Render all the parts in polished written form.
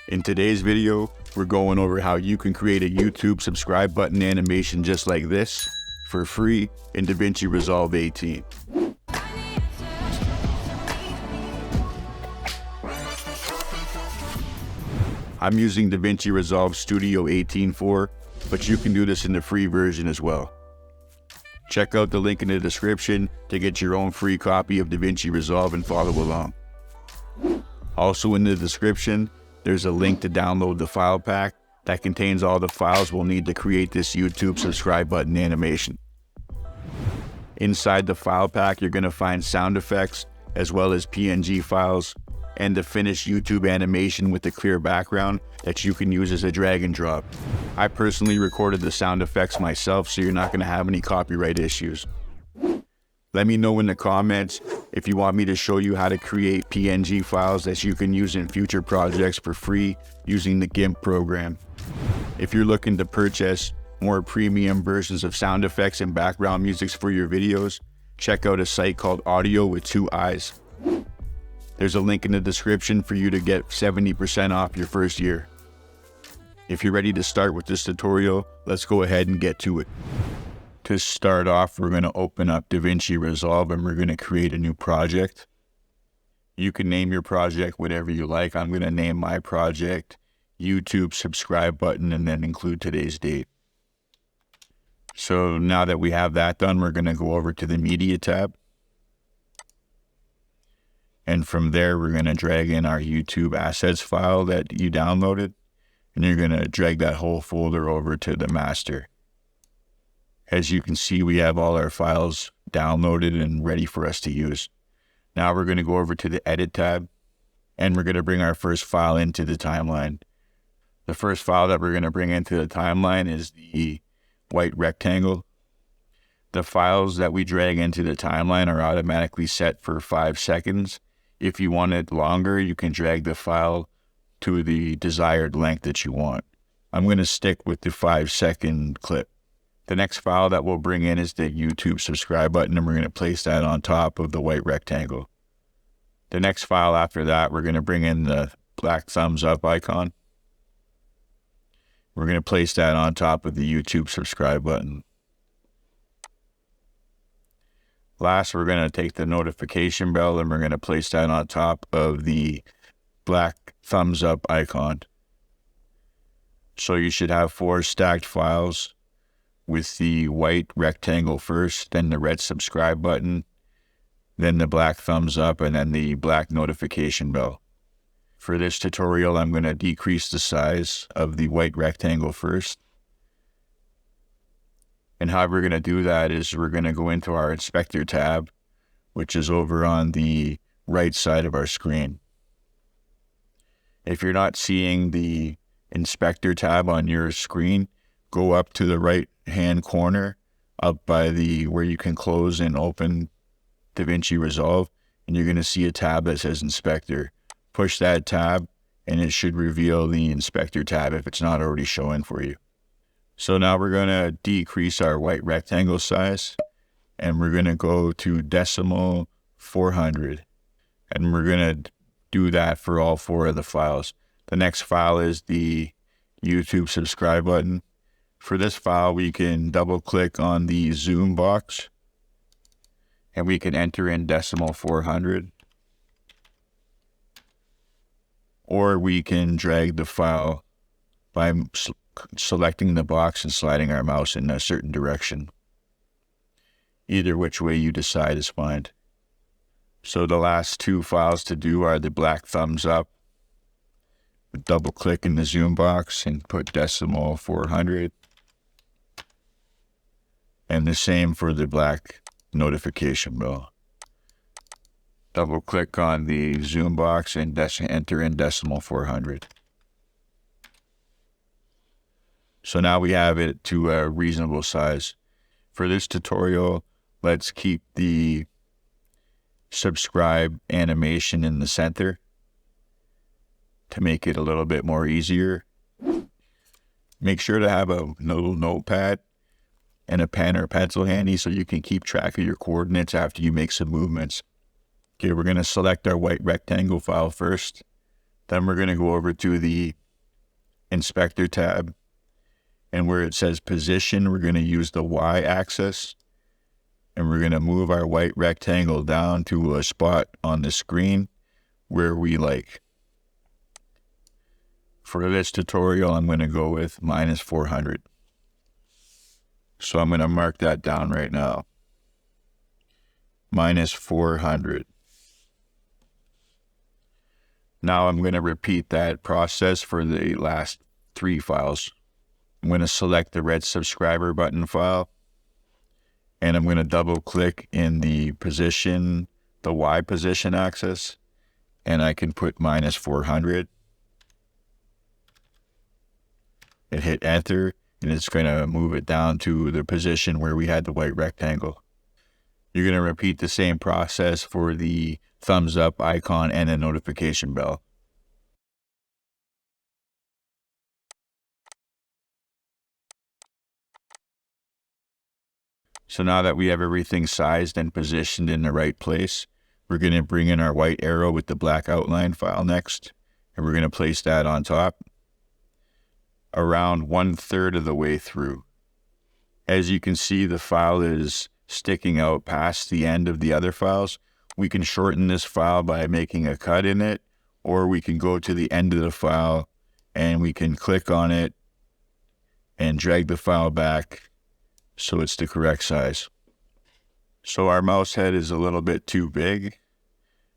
In today's video, we're going over how you can create a YouTube subscribe button animation just like this for free in DaVinci Resolve 18. I'm using DaVinci Resolve Studio 18.4, but you can do this in the free version as well. Check out the link in the description to get your own free copy of DaVinci Resolve and follow along. Also in the description, there's a link to download the file pack that contains all the files we'll need to create this YouTube subscribe button animation. Inside the file pack, you're going to find sound effects as well as PNG files and the finished YouTube animation with a clear background that you can use as a drag and drop. I personally recorded the sound effects myself, so you're not going to have any copyright issues. Let me know in the comments if you want me to show you how to create PNG files that you can use in future projects for free using the GIMP program. If you're looking to purchase more premium versions of sound effects and background music for your videos, check out a site called Audio with 2 Eyes. There's a link in the description for you to get 70% off your first year. If you're ready to start with this tutorial, let's go ahead and get to it. To start off, we're going to open up DaVinci Resolve and we're going to create a new project. You can name your project whatever you like. I'm going to name my project YouTube subscribe button and then include today's date. So now that we have that done, we're going to go over to the Media tab. And from there, we're going to drag in our YouTube assets file that you downloaded. And you're going to drag that whole folder over to the master. As you can see, we have all our files downloaded and ready for us to use. Now we're going to go over to the Edit tab. And we're going to bring our first file into the timeline. The first file that we're going to bring into the timeline is the white rectangle. The files that we drag into the timeline are automatically set for 5 seconds. If you want it longer, you can drag the file to the desired length that you want. I'm going to stick with the 5-second clip. The next file that we'll bring in is the YouTube subscribe button, and we're going to place that on top of the white rectangle. The next file after that, we're going to bring in the black thumbs up icon. We're going to place that on top of the YouTube subscribe button. Last, we're going to take the notification bell and we're going to place that on top of the black thumbs up icon. So you should have 4 stacked files with the white rectangle first, then the red subscribe button, then the black thumbs up, and then the black notification bell. For this tutorial, I'm going to decrease the size of the white rectangle first. And how we're going to do that is we're going to go into our Inspector tab, which is over on the right side of our screen. If you're not seeing the Inspector tab on your screen, go up to the right-hand corner, up by where you can close and open DaVinci Resolve, and you're going to see a tab that says Inspector. Push that tab, and it should reveal the Inspector tab if it's not already showing for you. So now we're going to decrease our white rectangle size, and we're going to go to decimal 400. And we're going to do that for all 4 of the files. The next file is the YouTube subscribe button. For this file, we can double click on the zoom box, and we can enter in decimal 400. Or we can drag the file by selecting the box and sliding our mouse in a certain direction. Either which way you decide is fine. So the last 2 files to do are the black thumbs up. Double click in the zoom box and put decimal 400. And the same for the black notification bell. Double click on the zoom box and enter in decimal 400. So now we have it to a reasonable size. For this tutorial, let's keep the subscribe animation in the center to make it a little bit more easier. Make sure to have a little notepad and a pen or pencil handy so you can keep track of your coordinates after you make some movements. Okay, we're going to select our white rectangle file first. Then we're going to go over to the Inspector tab, and where it says Position, we're going to use the Y-axis, and we're going to move our white rectangle down to a spot on the screen where we like. For this tutorial, I'm going to go with -400. So I'm going to mark that down right now. -400. Now I'm going to repeat that process for the last 3 files. I'm going to select the red subscriber button file, and I'm going to double click in the position, the Y position axis, and I can put -400 and hit enter, and it's going to move it down to the position where we had the white rectangle. You're going to repeat the same process for the thumbs up icon and the notification bell. So now that we have everything sized and positioned in the right place, we're going to bring in our white arrow with the black outline file next, and we're going to place that on top around 1/3 of the way through. As you can see, the file is sticking out past the end of the other files. We can shorten this file by making a cut in it, or we can go to the end of the file and we can click on it and drag the file back so it's the correct size. So our mouse head is a little bit too big.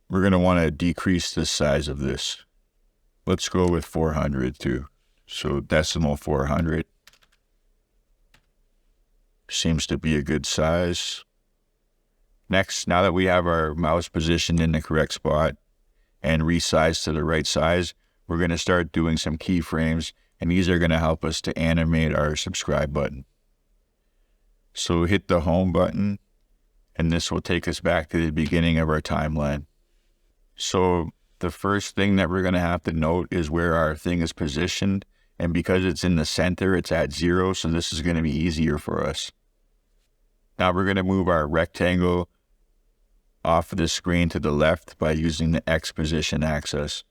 We're going to want to decrease the size of this. Let's go with 400 too. So decimal 400 seems to be a good size. Next, now that we have our mouse positioned in the correct spot and resized to the right size, we're going to start doing some keyframes, and these are going to help us to animate our subscribe button. So hit the home button, and this will take us back to the beginning of our timeline. So the first thing that we're going to have to note is where our thing is positioned, and because it's in the center, it's at 0, so this is going to be easier for us. Now we're going to move our rectangle off of the screen to the left by using the X position axis.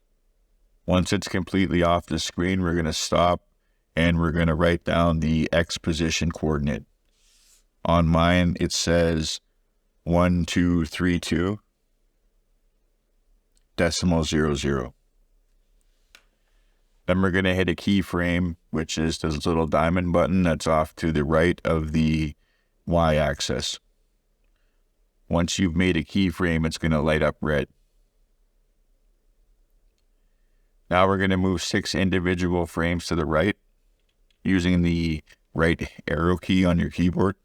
Once it's completely off the screen, we're going to stop, and we're going to write down the X position coordinate. On mine, it says 1232 decimal 00. Then we're going to hit a keyframe, which is this little diamond button that's off to the right of the Y-axis. Once you've made a keyframe, it's going to light up red. Now we're going to move 6 individual frames to the right using the right arrow key on your keyboard.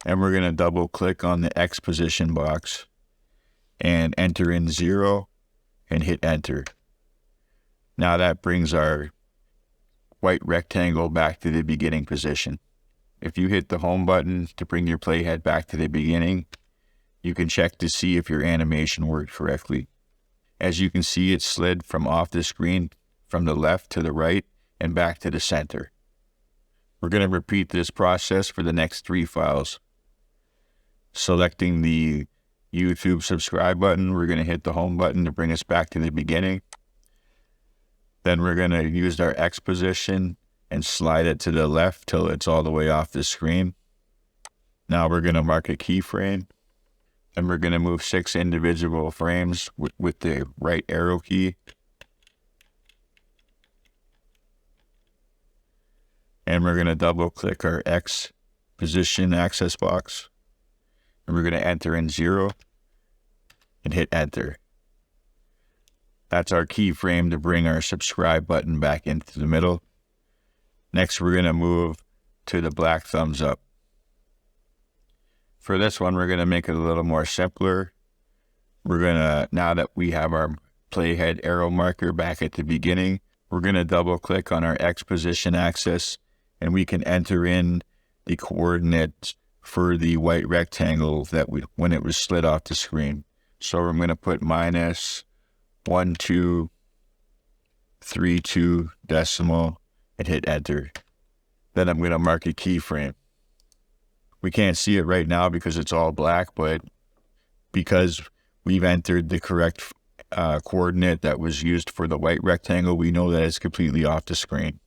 And we're going to double click on the X position box and enter in 0 and hit enter. Now that brings our white rectangle back to the beginning position. If you hit the home button to bring your playhead back to the beginning, you can check to see if your animation worked correctly. As you can see, it slid from off the screen from the left to the right and back to the center. We're going to repeat this process for the next 3 files. Selecting the YouTube subscribe button, we're going to hit the home button to bring us back to the beginning. Then we're going to use our X position and slide it to the left till it's all the way off the screen. Now we're going to mark a keyframe, and we're going to move 6 individual frames with the right arrow key. And we're going to double click our X position access box, and we're going to enter in 0 and hit enter. That's our keyframe to bring our subscribe button back into the middle. Next, we're going to move to the black thumbs up. For this one, we're going to make it a little more simpler. We're going to, now that we have our playhead arrow marker back at the beginning, we're going to double click on our X position axis, and we can enter in the coordinates for the white rectangle that when it was slid off the screen. So I'm going to put -1232 decimal and hit enter. Then I'm going to mark a keyframe. We can't see it right now because it's all black, but because we've entered the correct coordinate that was used for the white rectangle. We know that it's completely off the screen.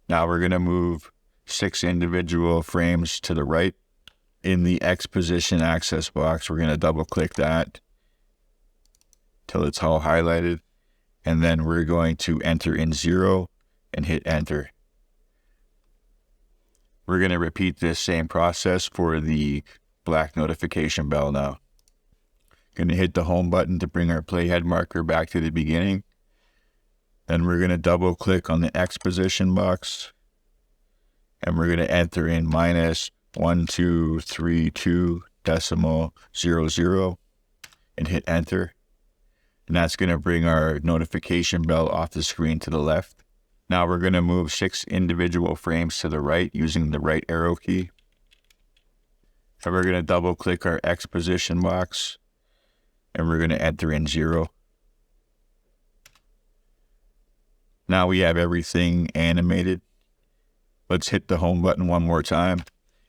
Now we're going to move 6 individual frames to the right. In the X position access box, we're going to double click that till it's all highlighted. And then we're going to enter in 0 and hit enter. We're going to repeat this same process for the black notification bell now. Going to hit the home button to bring our playhead marker back to the beginning. Then we're going to double click on the X position box. And we're going to enter in -1232.00 and hit enter. And that's going to bring our notification bell off the screen to the left. Now we're going to move 6 individual frames to the right using the right arrow key. And we're going to double click our X position box. And we're going to enter in 0. Now we have everything animated. Let's hit the home button one more time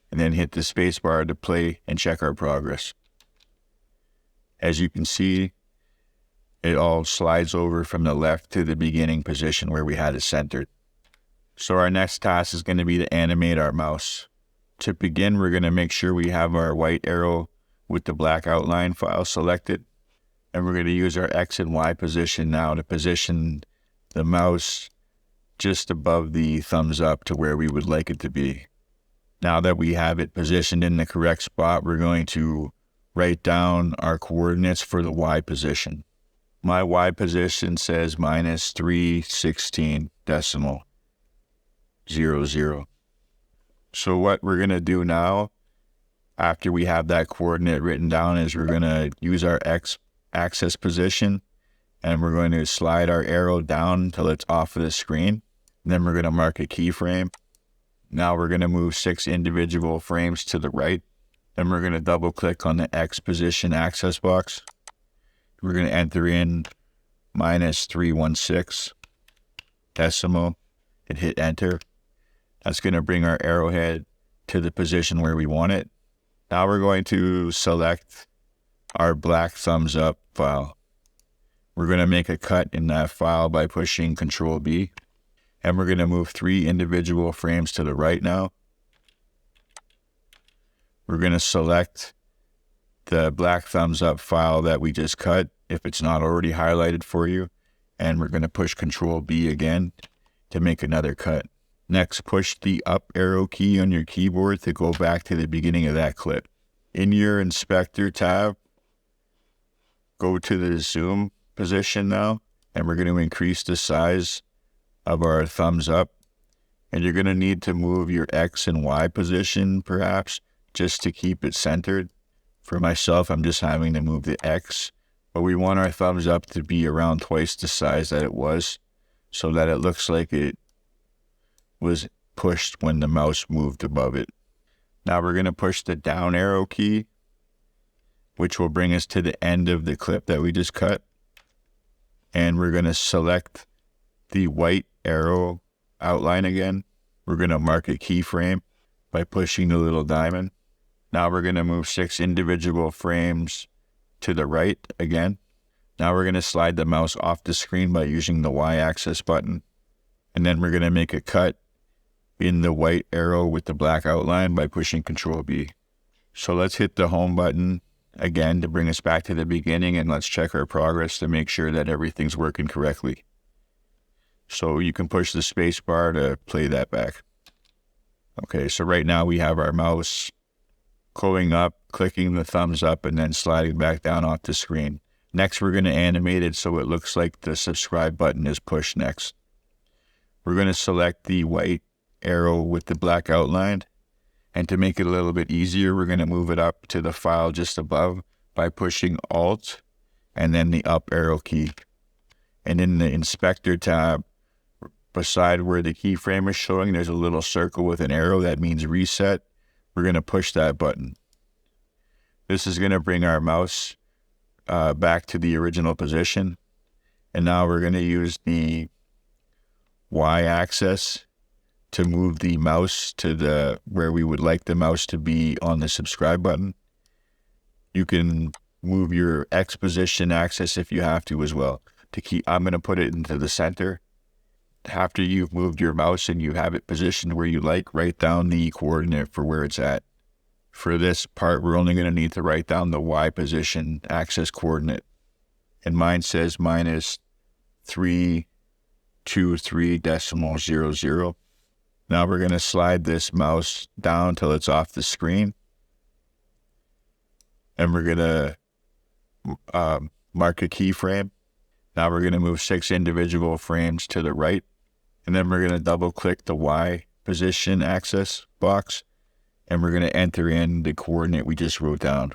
and then hit the space bar to play and check our progress. As you can see, it all slides over from the left to the beginning position where we had it centered. So our next task is going to be to animate our mouse. To begin, we're going to make sure we have our white arrow with the black outline file selected. And we're going to use our X and Y position now to position the mouse just above the thumbs up to where we would like it to be. Now that we have it positioned in the correct spot, we're going to write down our coordinates for the Y position. My Y position says -316.00. So what we're going to do now, after we have that coordinate written down, is we're going to use our X axis position, and we're going to slide our arrow down until it's off of the screen. And then we're going to mark a keyframe. Now we're going to move 6 individual frames to the right. Then we're going to double click on the X position access box. We're going to enter in -316 and hit enter. That's going to bring our arrowhead to the position where we want it. Now we're going to select our black thumbs up file. We're going to make a cut in that file by pushing Control B. And we're going to move 3 individual frames to the right now. We're going to select the black thumbs up file that we just cut, if it's not already highlighted for you. And we're going to push Control B again to make another cut. Next, push the up arrow key on your keyboard to go back to the beginning of that clip. In your Inspector tab, go to the zoom position now, and we're going to increase the size of our thumbs up. And you're going to need to move your X and Y position, perhaps, just to keep it centered. For myself, I'm just having to move the X, but we want our thumbs up to be around twice the size that it was, so that it looks like it was pushed when the mouse moved above it. Now we're going to push the down arrow key, which will bring us to the end of the clip that we just cut. And we're going to select the white arrow outline again. We're going to mark a keyframe by pushing the little diamond. Now we're going to move 6 individual frames to the right again. Now we're going to slide the mouse off the screen by using the Y-axis button. And then we're going to make a cut in the white arrow with the black outline by pushing Control B. So let's hit the home button again to bring us back to the beginning, and let's check our progress to make sure that everything's working correctly. So you can push the space bar to play that back. Okay, so right now we have our mouse going up, clicking the thumbs up, and then sliding back down off the screen. Next, we're going to animate it so it looks like the subscribe button is pushed next. We're going to select the white arrow with the black outline. And to make it a little bit easier, we're going to move it up to the file just above by pushing Alt and then the up arrow key. And in the Inspector tab, beside where the keyframe is showing, there's a little circle with an arrow that means reset. We're going to push that button. This is going to bring our mouse back to the original position. And now we're going to use the Y-axis to move the mouse to where we would like the mouse to be on the subscribe button. You can move your X position axis if you have to as well. I'm going to put it into the center. After you've moved your mouse and you have it positioned where you like, write down the coordinate for where it's at. For this part, we're only going to need to write down the Y position axis coordinate. And mine says minus 323.00. Now we're going to slide this mouse down till it's off the screen. And we're going to mark a keyframe. Now we're going to move 6 individual frames to the right. And then we're going to double click the Y position axis box. And we're going to enter in the coordinate we just wrote down,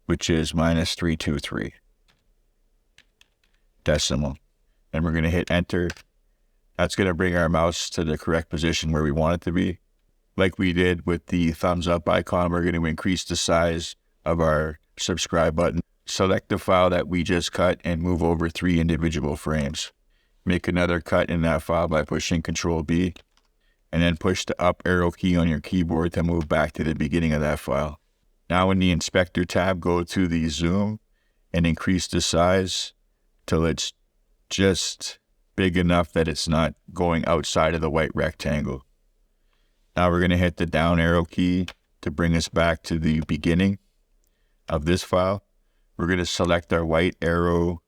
which is minus 323 decimal. And we're going to hit enter. That's going to bring our mouse to the correct position where we want it to be. Like we did with the thumbs up icon, we're going to increase the size of our subscribe button. Select the file that we just cut and move over 3 individual frames. Make another cut in that file by pushing Ctrl B, and then push the up arrow key on your keyboard to move back to the beginning of that file. Now in the Inspector tab, go to the Zoom and increase the size till it's just big enough that it's not going outside of the white rectangle. Now we're going to hit the down arrow key to bring us back to the beginning of this file. We're going to select our white arrow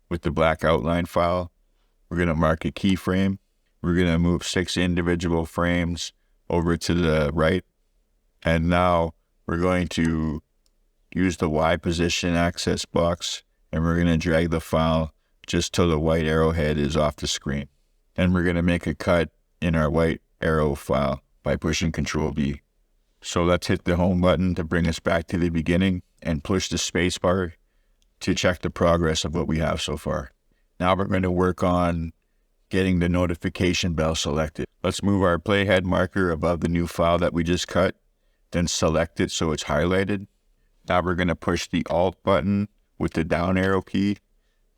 with the black outline file. We're going to mark a keyframe. We're going to move 6 individual frames over to the right. And now we're going to use the Y position access box, and we're going to drag the file just till the white arrowhead is off the screen. And we're going to make a cut in our white arrow file by pushing Ctrl B. So let's hit the home button to bring us back to the beginning and push the space bar to check the progress of what we have so far. Now we're going to work on getting the notification bell selected. Let's move our playhead marker above the new file that we just cut, then select it so it's highlighted. Now we're going to push the Alt button with the down arrow key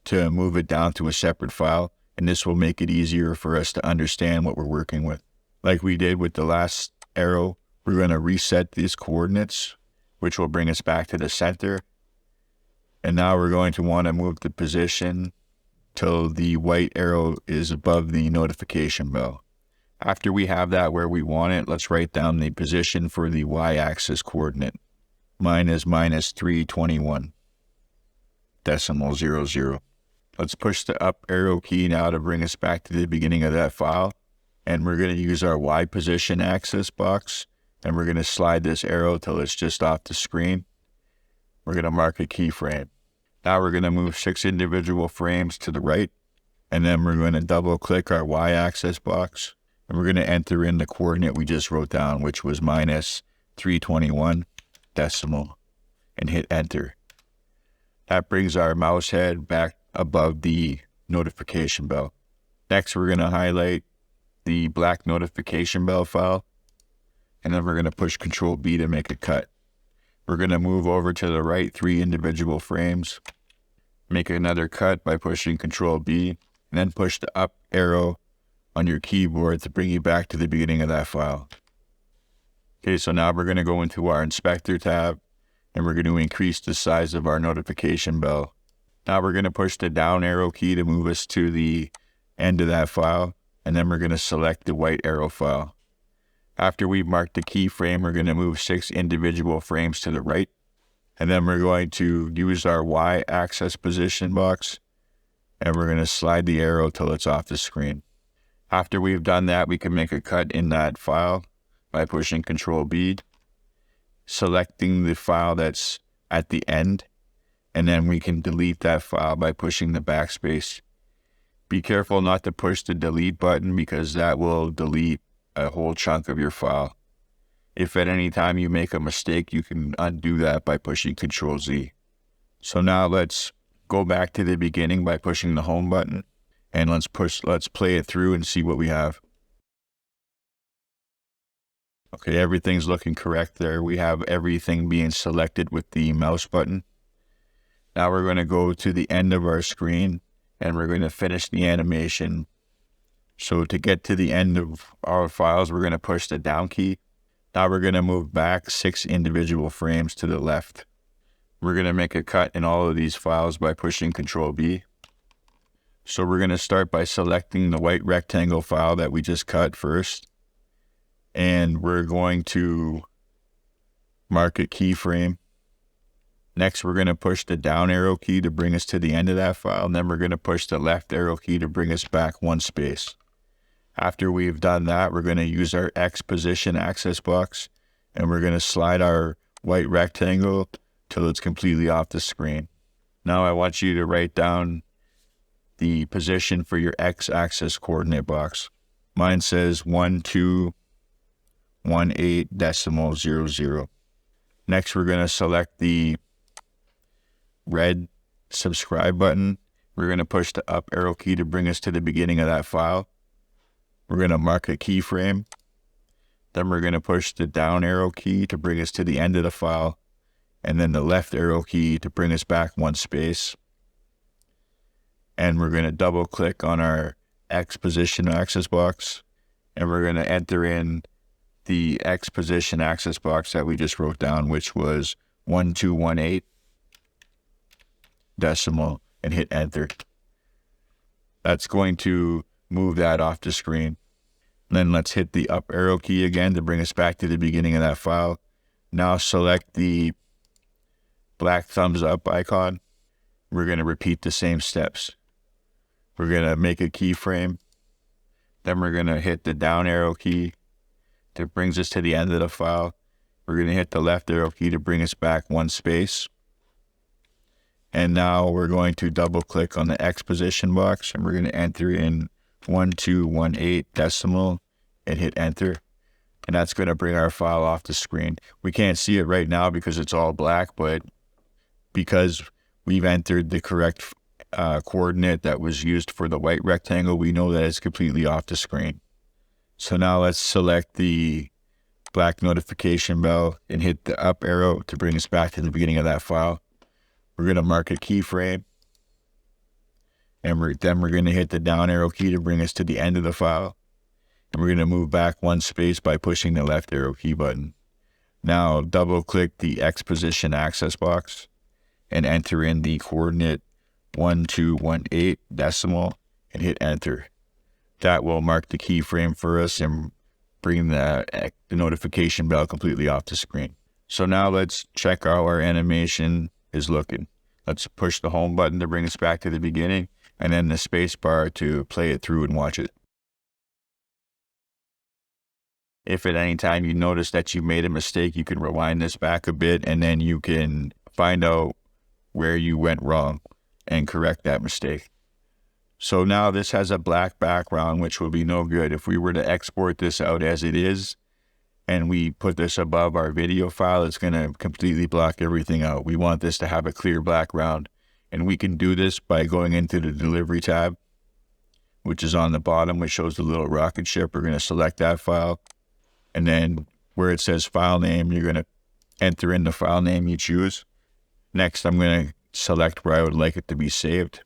to move it down to a separate file, and this will make it easier for us to understand what we're working with. Like we did with the last arrow, we're going to reset these coordinates, which will bring us back to the center. And now we're going to want to move the position till the white arrow is above the notification bell. After we have that where we want it, let's write down the position for the Y-axis coordinate. Mine is minus 321.00. Let's push the up arrow key now to bring us back to the beginning of that file. And we're going to use our Y position axis box, and we're going to slide this arrow till it's just off the screen. We're going to mark a keyframe. Now we're going to move 6 individual frames to the right, and then we're going to double click our Y-axis box, and we're going to enter in the coordinate we just wrote down, which was minus 321 decimal, and hit enter. That brings our mouse head back above the notification bell. Next, we're going to highlight the black notification bell file, and then we're going to push Ctrl B to make a cut. We're going to move over to the right 3 individual frames, make another cut by pushing Ctrl B, and then push the up arrow on your keyboard to bring you back to the beginning of that file. Okay, so now we're going to go into our Inspector tab, and we're going to increase the size of our notification bell. Now we're going to push the down arrow key to move us to the end of that file, and then we're going to select the white arrow file. After we've marked the keyframe, we're going to move 6 individual frames to the right, and then we're going to use our Y-axis position box, and we're going to slide the arrow till it's off the screen. After we've done that, we can make a cut in that file by pushing Ctrl B, selecting the file that's at the end, and then we can delete that file by pushing the backspace. Be careful not to push the delete button because that will delete a whole chunk of your file. If at any time you make a mistake, you can undo that by pushing Ctrl Z. So now let's go back to the beginning by pushing the home button, and let's play it through and see what we have. Okay, everything's looking correct there. We have everything being selected with the mouse button. Now we're going to go to the end of our screen, and we're going to finish the animation. So to get to the end of our files, we're going to push the down key. Now we're going to move back 6 individual frames to the left. We're going to make a cut in all of these files by pushing Control B. So we're going to start by selecting the white rectangle file that we just cut first. And we're going to mark a keyframe. Next, we're going to push the down arrow key to bring us to the end of that file. And then we're going to push the left arrow key to bring us back one space. After we've done that, we're going to use our X position access box, and we're going to slide our white rectangle till it's completely off the screen. Now I want you to write down the position for your X axis coordinate box. Mine says 1218.00. Next, we're going to select the red subscribe button. We're going to push the up arrow key to bring us to the beginning of that file. We're going to mark a keyframe. Then we're going to push the down arrow key to bring us to the end of the file, and then the left arrow key to bring us back one space. And we're going to double click on our X position access box, and we're going to enter in the X position access box that we just wrote down, which was 1218 decimal, and hit enter. That's going to move that off the screen. Then let's hit the up arrow key again to bring us back to the beginning of that file. Now select the black thumbs up icon. We're going to repeat the same steps. We're going to make a keyframe. Then we're going to hit the down arrow key that brings us to the end of the file. We're going to hit the left arrow key to bring us back one space. And now we're going to double click on the X position box, and we're going to enter in 1218 decimal and hit enter. And that's going to bring our file off the screen. We can't see it right now because it's all black, but because we've entered the correct coordinate that was used for the white rectangle, we know that it's completely off the screen. So now let's select the black notification bell and hit the up arrow to bring us back to the beginning of that file. We're going to mark a keyframe, and then we're going to hit the down arrow key to bring us to the end of the file. And we're going to move back one space by pushing the left arrow key button. Now double click the X position access box and enter in the coordinate 1218 decimal and hit enter. That will mark the keyframe for us and bring the notification bell completely off the screen. So now let's check how our animation is looking. Let's push the home button to bring us back to the beginning, and then the space bar to play it through and watch it. If at any time you notice that you made a mistake, you can rewind this back a bit, and then you can find out where you went wrong and correct that mistake. So now this has a black background, which will be no good. If we were to export this out as it is, and we put this above our video file, it's going to completely block everything out. We want this to have a clear background. And we can do this by going into the delivery tab, which is on the bottom, which shows the little rocket ship. We're going to select that file. And then where it says file name, you're going to enter in the file name you choose. Next, I'm going to select where I would like it to be saved.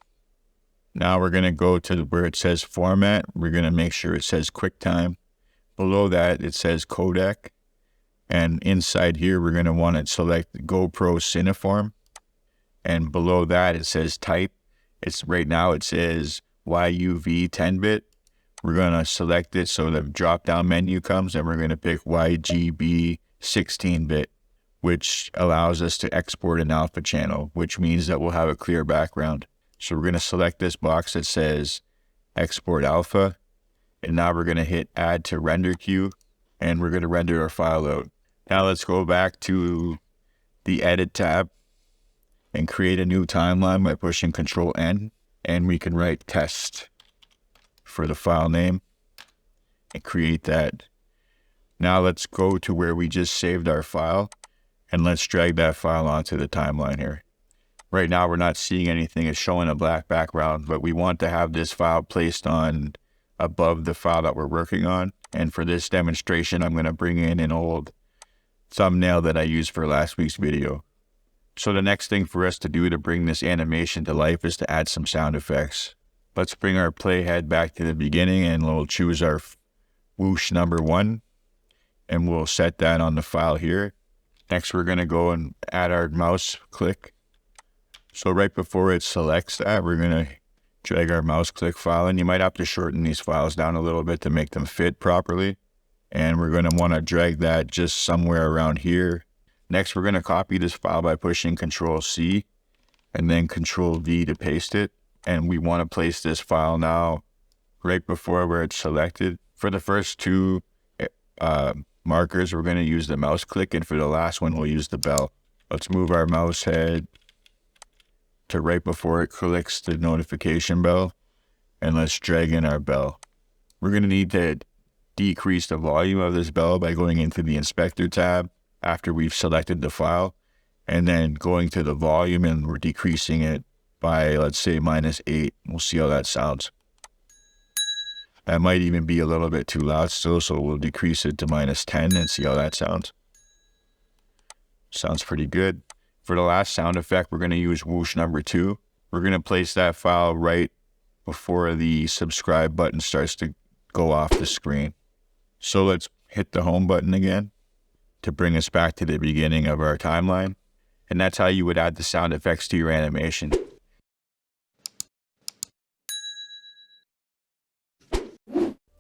Now we're going to go to where it says format. We're going to make sure it says QuickTime. Below that, it says codec. And inside here, we're going to want to select GoPro Cineform. And below that, it says type. Right now, it says YUV 10-bit. We're going to select it so the drop-down menu comes, and we're going to pick YGB 16-bit, which allows us to export an alpha channel, which means that we'll have a clear background. So we're going to select this box that says export alpha. And now we're going to hit add to render queue, and we're going to render our file out. Now let's go back to the edit tab and create a new timeline by pushing Control N, and we can write test for the file name and create that. Now let's go to where we just saved our file, and let's drag that file onto the timeline here. Right now we're not seeing anything. It's showing a black background, but we want to have this file placed on above the file that we're working on. And for this demonstration, I'm going to bring in an old thumbnail that I used for last week's video. So the next thing for us to do to bring this animation to life is to add some sound effects. Let's bring our playhead back to the beginning, and we'll choose our whoosh number 1, and we'll set that on the file here. Next, we're going to go and add our mouse click. So right before it selects that, we're going to drag our mouse click file, and you might have to shorten these files down a little bit to make them fit properly. And we're going to want to drag that just somewhere around here. Next, we're going to copy this file by pushing Control-C and then Control-V to paste it. And we want to place this file now right before where it's selected. For the first two markers, we're going to use the mouse click, and for the last one, we'll use the bell. Let's move our mouse head to right before it clicks the notification bell, and let's drag in our bell. We're going to need to decrease the volume of this bell by going into the Inspector tab after we've selected the file, and then going to the volume, and we're decreasing it by, let's say, -8. We'll see how that sounds. That might even be a little bit too loud still, so we'll decrease it to -10 and see how that sounds. Sounds pretty good. For the last sound effect, we're going to use whoosh number 2. We're going to place that file right before the subscribe button starts to go off the screen. So let's hit the home button again to bring us back to the beginning of our timeline. And that's how you would add the sound effects to your animation.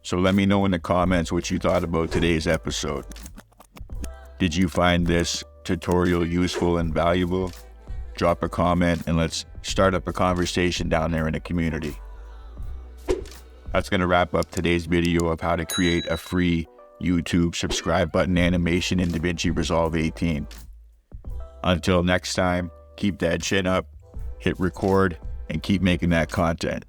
So let me know in the comments what you thought about today's episode. Did you find this tutorial useful and valuable? Drop a comment and let's start up a conversation down there in the community. That's going to wrap up today's video of how to create a free YouTube subscribe button animation in DaVinci Resolve 18. Until next time, keep that chin up, hit record, and keep making that content.